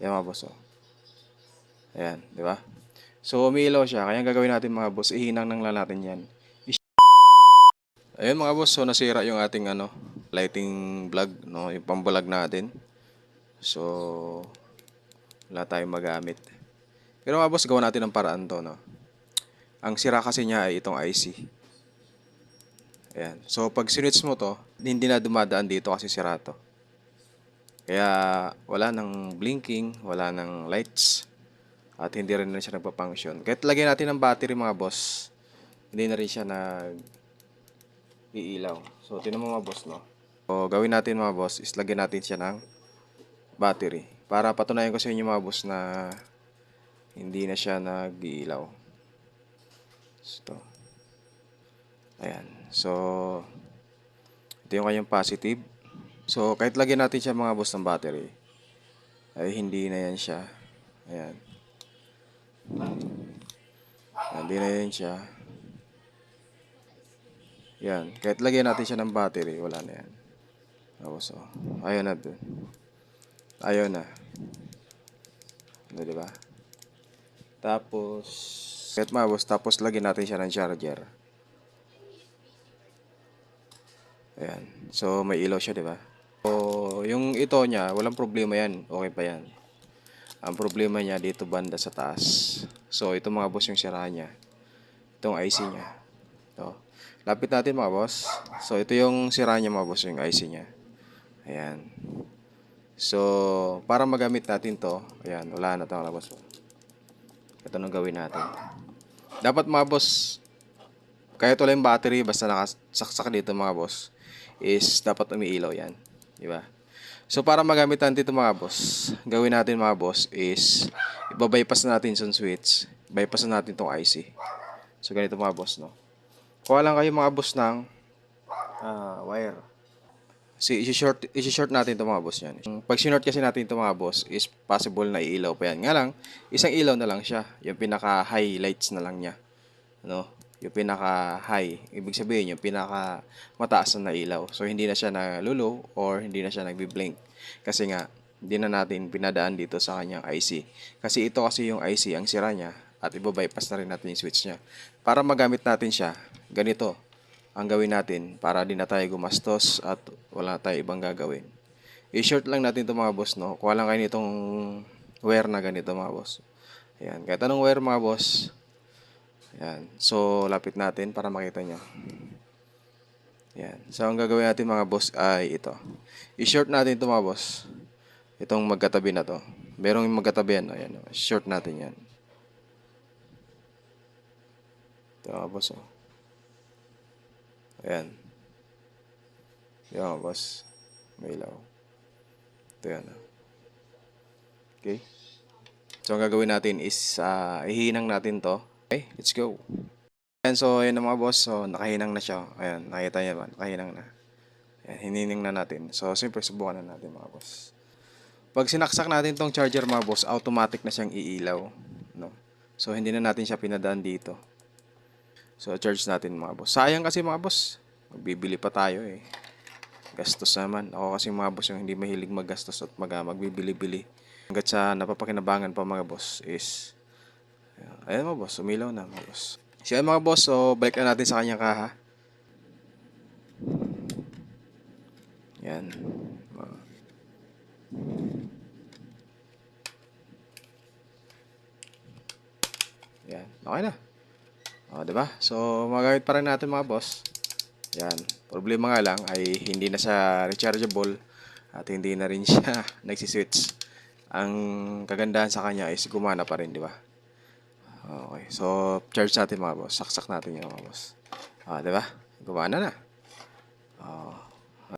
Yan mga boss, oh. Ayan, di ba? So, umiilaw siya. Kaya ang gagawin natin mga boss, ihinang nang lang natin yan. Ayun mga boss, so nasira yung ating lighting vlog, no? Yung pambalag natin. So, wala tayong magamit. Pero mga boss, gawa natin ng paraan to, no? Ang sira kasi niya ay itong IC. Ayan. So, pag sinwitch mo to, hindi na dumadaan dito kasi sira to. Kaya, wala nang blinking, wala nang lights, at hindi rin na siya nagpa-function. Kahit lagyan natin ng battery mga boss, hindi na rin siya iilaw. So, tinan mo mga boss, no? So, gawin natin mga boss is lagyan natin siya ng battery. Para patunayan ko sa inyo mga boss na hindi na siya nag-iilaw. So, ayan. So, ito yung kanyang positive. So, kahit lagyan natin siya mga boss ng battery, ay hindi na yan siya. Ayan. Hindi na yan siya. Yan. Kahit lagyan natin siya ng battery, wala na yan. Tapos, oh, ayaw na dun. Ayaw na. Diba? Tapos, kahit mga boss, tapos lagyan natin siya ng charger. Ayan. So, may ilaw siya, diba? So, yung ito niya, walang problema yan. Okay pa yan. Ang problema niya dito banda sa taas. So, ito mga boss yung sira niya. Itong IC niya. Ito. Lapit natin mga boss. So, ito yung sira niya mga boss, yung IC niya. Ayan. So, para magamit natin to, ayan, wala na ito mga boss. Ito nang gawin natin. Dapat mga boss, kahit wala yung battery, basta nakasaksak dito mga boss, is dapat umiilaw yan. Diba? So, para magamit natin ito mga boss, gawin natin mga boss is, ibabypass natin yung switch. Bypass natin itong IC. So, ganito mga boss, no? Kuha lang kayo mga boss ng wire. So, isi-short natin ito mga boss yan. Pag sinort kasi natin ito mga boss, is possible na iilaw pa yan. Nga lang, isang ilaw na lang siya. Yung pinaka-highlights na lang niya. No? Yung pinaka-high. Ibig sabihin, yung pinaka-mataas na ilaw. So, hindi na siya naluluw or hindi na siya nagbi-blink. Kasi nga, hindi na natin pinadaan dito sa kanyang IC. Kasi ito kasi yung IC, ang sira niya. At ibabypass na rin natin yung switch niya. Para magamit natin siya, ganito ang gawin natin para di na tayo gumastos at wala tayo ibang gagawin. I-short lang natin ito mga boss, no? Kuha lang kayo nitong wire na ganito mga boss. Ayan, kahit anong wire mga boss. Ayan, so lapit natin para makita nyo. Ayan, so ang gagawin natin mga boss ay ito. I-short natin ito mga boss. Itong magkatabi na to. Merong magkatabi yan, ayan, short natin yan. Ito mga boss, oh. Ayan. Yan, boss. May ilaw. Ito yan. Okay. So, ang gagawin natin is ihinang natin to. Okay, let's go. Ayan, so, ayan na mga boss. So, nakahinang na siya. Ayan, nakita niya ba? Nakahinang na. Ayan, hinining na natin. So, siyempre, subukan na natin mga boss. Pag sinaksak natin tong charger mga boss, automatic na siyang iilaw. No? So, hindi na natin siya pinadaan dito. So, charge natin mga boss. Sayang kasi mga boss. Magbibili pa tayo eh. Gastos naman. Ako kasi mga boss yung hindi mahilig maggastos at magbibili-bili. Hanggat sa napapakinabangan pa mga boss is ayan mga boss, umilaw na mga boss. So ayan mga boss, so balik na natin sa kanyang kaha. Yan. Yan, okay na. O, diba? So, magamit pa rin natin mga boss. Yan. Problema nga lang ay hindi na siya rechargeable at hindi na rin siya nagsiswitch. Ang kagandahan sa kanya is gumana pa rin, di ba? Okay. So, charge natin mga boss. Saksak natin yung mga boss. Di ba? Gumana na.